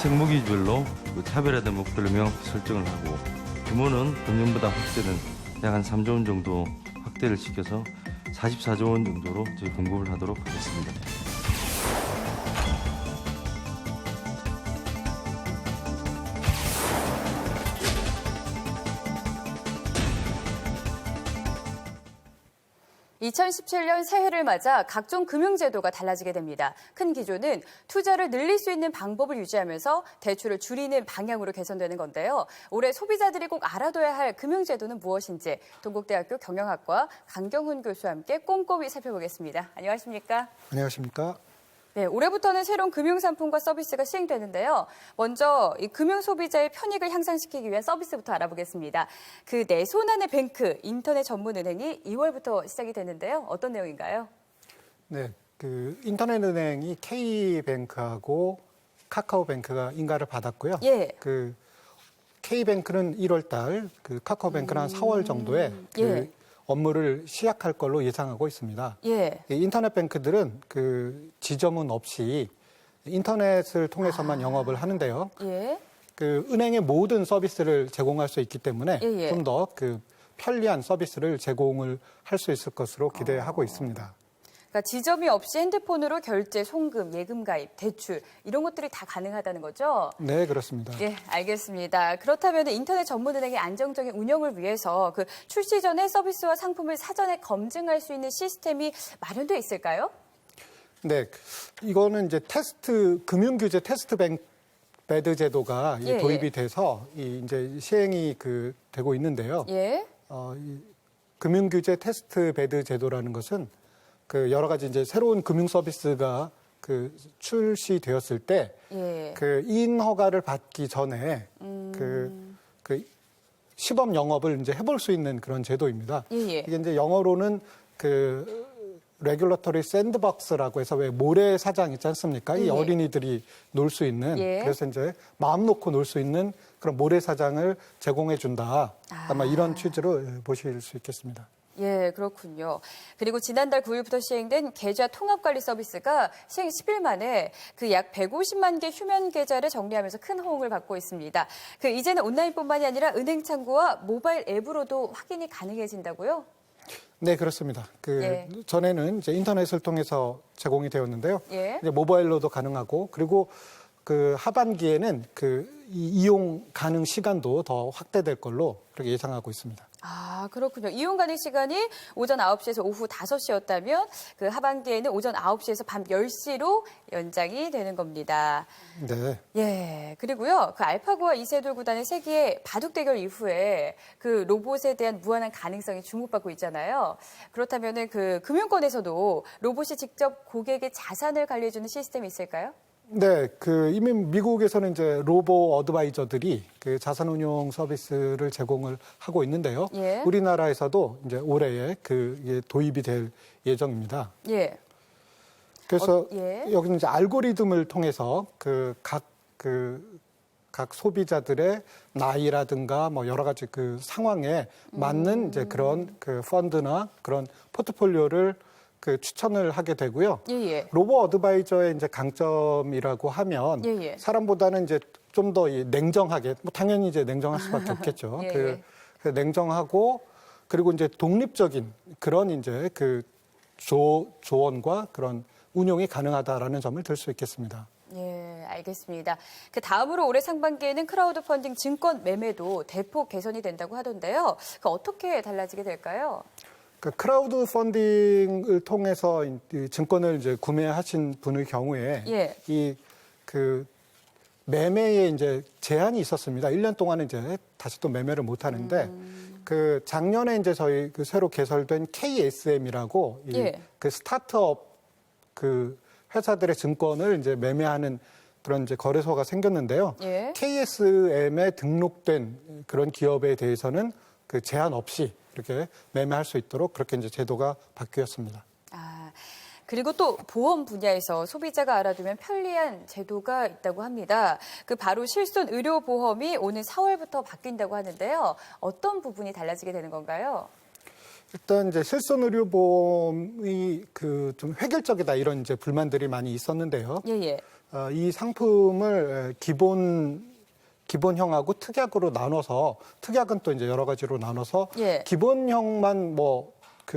정책 무기별로 그 차별화된 목표를 명확히 설정을 하고 규모는 금년보다 확대는 약 한 3조 원 정도 확대를 시켜서 44조 원 정도로 저희 공급을 하도록 하겠습니다. 2017년 새해를 맞아 각종 금융제도가 달라지게 됩니다. 큰 기조는 투자를 늘릴 수 있는 방법을 유지하면서 대출을 줄이는 방향으로 개선되는 건데요. 올해 소비자들이 꼭 알아둬야 할 금융제도는 무엇인지 동국대학교 경영학과 강경훈 교수와 함께 꼼꼼히 살펴보겠습니다. 안녕하십니까? 안녕하십니까? 네, 올해부터는 새로운 금융상품과 서비스가 시행되는데요. 먼저 이 금융소비자의 편익을 향상시키기 위한 서비스부터 알아보겠습니다. 그 내 손 안의 뱅크, 인터넷 전문 은행이 2월부터 시작이 되는데요. 어떤 내용인가요? 네, 그 인터넷 은행이 K뱅크하고 카카오뱅크가 인가를 받았고요. 예. 그 K뱅크는 1월 달, 그 카카오뱅크는 한 4월 정도에 그 업무를 시작할 걸로 예상하고 있습니다. 예. 이 인터넷 뱅크들은 그 지점은 없이 인터넷을 통해서만 영업을 하는데요. 예. 그 은행의 모든 서비스를 제공할 수 있기 때문에 예. 좀 더 그 편리한 서비스를 제공을 할 수 있을 것으로 기대하고 있습니다. 그러니까 지점이 없이 핸드폰으로 결제, 송금, 예금 가입, 대출 이런 것들이 다 가능하다는 거죠? 네, 그렇습니다. 예, 알겠습니다. 그렇다면 인터넷 전문은행의 안정적인 운영을 위해서 그 출시 전에 서비스와 상품을 사전에 검증할 수 있는 시스템이 마련돼 있을까요? 네, 이거는 이제 금융규제 테스트 배드 제도가 도입이 돼서 이제 시행이 되고 있는데요. 예. 이 금융규제 테스트 배드 제도라는 것은 그 여러 가지 이제 새로운 금융 서비스가 출시되었을 때 그 이인 허가를 받기 전에 그 시범 영업을 이제 해볼 수 있는 그런 제도입니다. 이게 이제 영어로는 그 레귤러터리 샌드박스라고 해서 왜 모래사장 있지 않습니까? 이 어린이들이 놀 수 있는 그래서 이제 마음 놓고 놀 수 있는 그런 모래사장을 제공해 준다. 아마 이런 취지로 보실 수 있겠습니다. 예, 그렇군요. 그리고 지난달 9일부터 시행된 계좌 통합관리 서비스가 시행 10일 만에 그 약 150만 개 휴면 계좌를 정리하면서 큰 호응을 받고 있습니다. 그 이제는 온라인뿐만이 아니라 은행 창구와 모바일 앱으로도 확인이 가능해진다고요? 네, 그렇습니다. 전에는 이제 인터넷을 통해서 제공이 되었는데요. 이제 모바일로도 가능하고 그리고 그 하반기에는 이용 가능 시간도 더 확대될 걸로 그렇게 예상하고 있습니다. 아, 그렇군요. 이용 가능 시간이 오전 9시에서 오후 5시였다면 그 하반기에는 오전 9시에서 밤 10시로 연장이 되는 겁니다. 네. 예. 그리고요. 그 알파고와 이세돌 구단의 세기의 바둑 대결 이후에 그 로봇에 대한 무한한 가능성이 주목받고 있잖아요. 그렇다면은 그 금융권에서도 로봇이 직접 고객의 자산을 관리해주는 시스템이 있을까요? 네, 이미 미국에서는 이제 로보 어드바이저들이 그 자산운용 서비스를 제공을 하고 있는데요. 우리나라에서도 이제 올해에 이게 도입이 될 예정입니다. 그래서 여기는 이제 알고리즘을 통해서 각 소비자들의 나이라든가 뭐 여러 가지 그 상황에 맞는 이제 그런 펀드나 그런 포트폴리오를 추천을 하게 되고요. 로보 어드바이저의 이제 강점이라고 하면 사람보다는 이제 좀 더 냉정하게, 뭐 당연히 이제 냉정할 수밖에 없겠죠. 냉정하고 그리고 이제 독립적인 그런 이제 조언과 그런 운용이 가능하다라는 점을 들 수 있겠습니다. 예, 알겠습니다. 그 다음으로 올해 상반기에는 크라우드 펀딩 증권 매매도 대폭 개선이 된다고 하던데요. 어떻게 달라지게 될까요? 크라우드 펀딩을 통해서 증권을 이제 구매하신 분의 경우에 매매에 이제 제한이 있었습니다. 1년 동안은 이제 다시 또 매매를 못 하는데 작년에 이제 저희 새로 개설된 KSM이라고 스타트업 회사들의 증권을 이제 매매하는 그런 이제 거래소가 생겼는데요. KSM에 등록된 그런 기업에 대해서는 제한 없이 이렇게 매매할 수 있도록 그렇게 이제 제도가 바뀌었습니다. 그리고 또 보험 분야에서 소비자가 알아두면 편리한 제도가 있다고 합니다. 바로 실손 의료보험이 오는 4월부터 바뀐다고 하는데요. 어떤 부분이 달라지게 되는 건가요? 일단 이제 실손 의료보험이 좀 획일적이다 이런 이제 불만들이 많이 있었는데요. 이 상품을 기본형하고 특약으로 나눠서 특약은 또 이제 여러 가지로 나눠서 예. 기본형만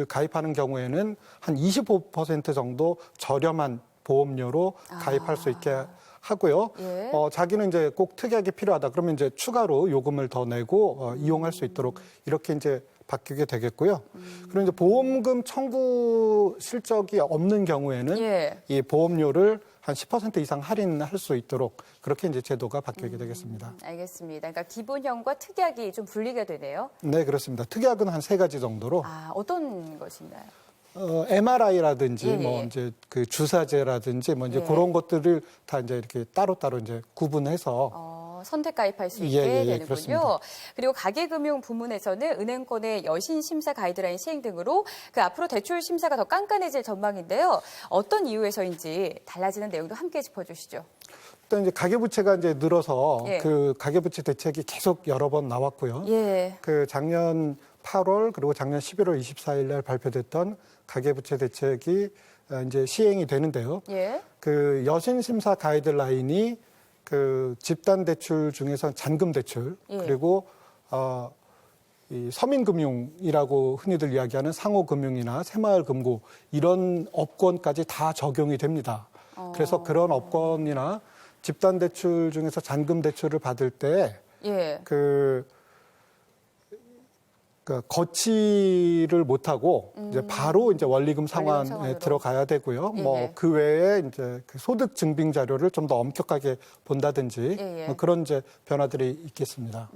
가입하는 경우에는 한 25% 정도 저렴한 보험료로 가입할 수 있게 하고요. 예. 자기는 이제 꼭 특약이 필요하다. 그러면 이제 추가로 요금을 더 내고 이용할 수 있도록 이렇게 이제 바뀌게 되겠고요. 그리고 이제 보험금 청구 실적이 없는 경우에는 예. 이 보험료를 한 10% 이상 할인할 수 있도록 그렇게 이제 제도가 바뀌게 되겠습니다. 알겠습니다. 그러니까 기본형과 특약이 좀 분리가 되네요. 네, 그렇습니다. 특약은 한 3가지 정도로 어떤 것인가요? MRI라든지 예. 이제 그 주사제라든지 이제 예. 그런 것들을 다 이제 이렇게 따로따로 이제 구분해서 선택 가입할 수 있게 되는군요. 그렇습니다. 그리고 가계금융 부문에서는 은행권의 여신 심사 가이드라인 시행 등으로 앞으로 대출 심사가 더 깐깐해질 전망인데요. 어떤 이유에서인지 달라지는 내용도 함께 짚어주시죠. 일단 이제 가계부채가 이제 늘어서 예. 그 가계부채 대책이 계속 여러 번 나왔고요. 예. 그 작년 8월 그리고 작년 11월 24일 날 발표됐던 가계부채 대책이 이제 시행이 되는데요. 예. 그 여신 심사 가이드라인이 그 집단 대출 중에서 잔금 대출 예. 그리고 이 서민금융이라고 흔히들 이야기하는 상호금융이나 새마을금고 이런 업권까지 다 적용이 됩니다. 그래서 그런 업권이나 집단 대출 중에서 잔금 대출을 받을 때 예. 거치를 못하고 이제 바로 이제 원리금 상환에 상환으로. 들어가야 되고요. 예. 그 외에 이제 그 소득 증빙 자료를 좀 더 엄격하게 본다든지 예. 그런 이제 변화들이 있겠습니다.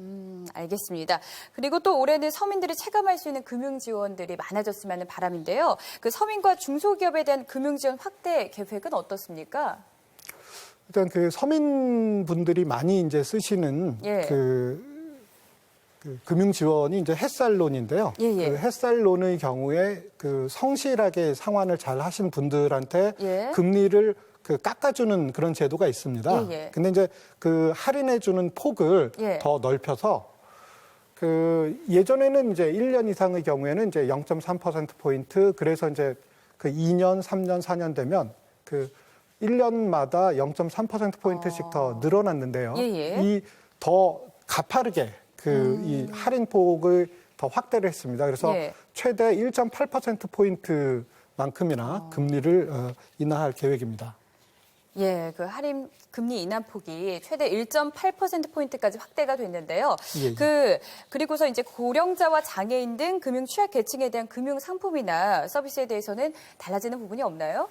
알겠습니다. 그리고 또 올해는 서민들이 체감할 수 있는 금융 지원들이 많아졌으면 하는 바람인데요. 그 서민과 중소기업에 대한 금융 지원 확대 계획은 어떻습니까? 일단 그 서민분들이 많이 이제 쓰시는 예. 그 금융 지원이 이제 햇살론인데요. 예. 그 햇살론의 경우에 그 성실하게 상환을 잘 하신 분들한테 예. 금리를 깎아주는 그런 제도가 있습니다. 예. 근데 이제 그 할인해주는 폭을 예. 더 넓혀서 그 예전에는 이제 1년 이상의 경우에는 이제 0.3%포인트 그래서 이제 그 2년, 3년, 4년 되면 그 1년마다 0.3%포인트씩 더 늘어났는데요. 예. 이 더 가파르게 이 할인폭을 더 확대를 했습니다. 그래서 예. 최대 1.8%포인트만큼이나 금리를 인하할 계획입니다. 예, 그 할인 금리 인하폭이 최대 1.8%포인트까지 확대가 됐는데요. 예. 그리고서 이제 고령자와 장애인 등 금융 취약 계층에 대한 금융 상품이나 서비스에 대해서는 달라지는 부분이 없나요?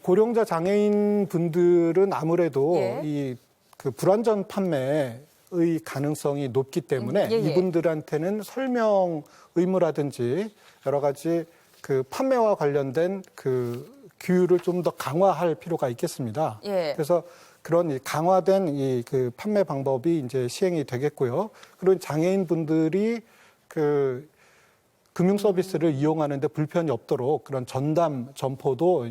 고령자 장애인 분들은 아무래도 예. 그 불완전 판매의 가능성이 높기 때문에 예. 이분들한테는 설명 의무라든지 여러 가지 그 판매와 관련된 그 규율을 좀 더 강화할 필요가 있겠습니다. 예. 그래서 그런 강화된 그 판매 방법이 이제 시행이 되겠고요. 그리고 장애인 분들이 그 금융 서비스를 이용하는데 불편이 없도록 그런 전담 점포도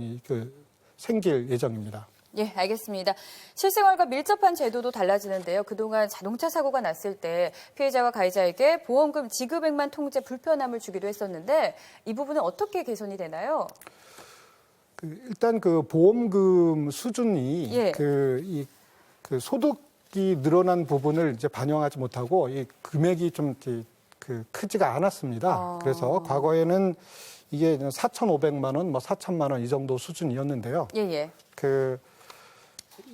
생길 예정입니다. 예, 알겠습니다. 실생활과 밀접한 제도도 달라지는데요. 그동안 자동차 사고가 났을 때 피해자와 가해자에게 보험금 지급액만 통제 불편함을 주기도 했었는데 이 부분은 어떻게 개선이 되나요? 일단 그 보험금 수준이 예. 그 소득이 늘어난 부분을 이제 반영하지 못하고 이 금액이 좀 크지가 않았습니다. 그래서 과거에는 이게 4,500만 원, 4,000만 원 이 정도 수준이었는데요. 예.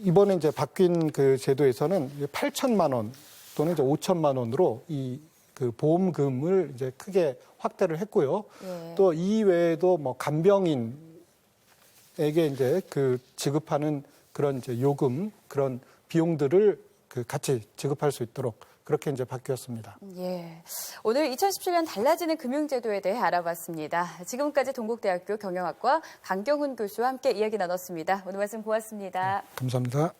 이번에 이제 바뀐 그 제도에서는 8천만 원 또는 이제 5천만 원으로 그 보험금을 이제 크게 확대를 했고요. 예. 또 이 외에도 간병인에게 이제 지급하는 그런 이제 요금 그런 비용들을 같이 지급할 수 있도록 그렇게 이제 바뀌었습니다. 예. 오늘 2017년 달라지는 금융제도에 대해 알아봤습니다. 지금까지 동국대학교 경영학과 강경훈 교수와 함께 이야기 나눴습니다. 오늘 말씀 고맙습니다. 감사합니다.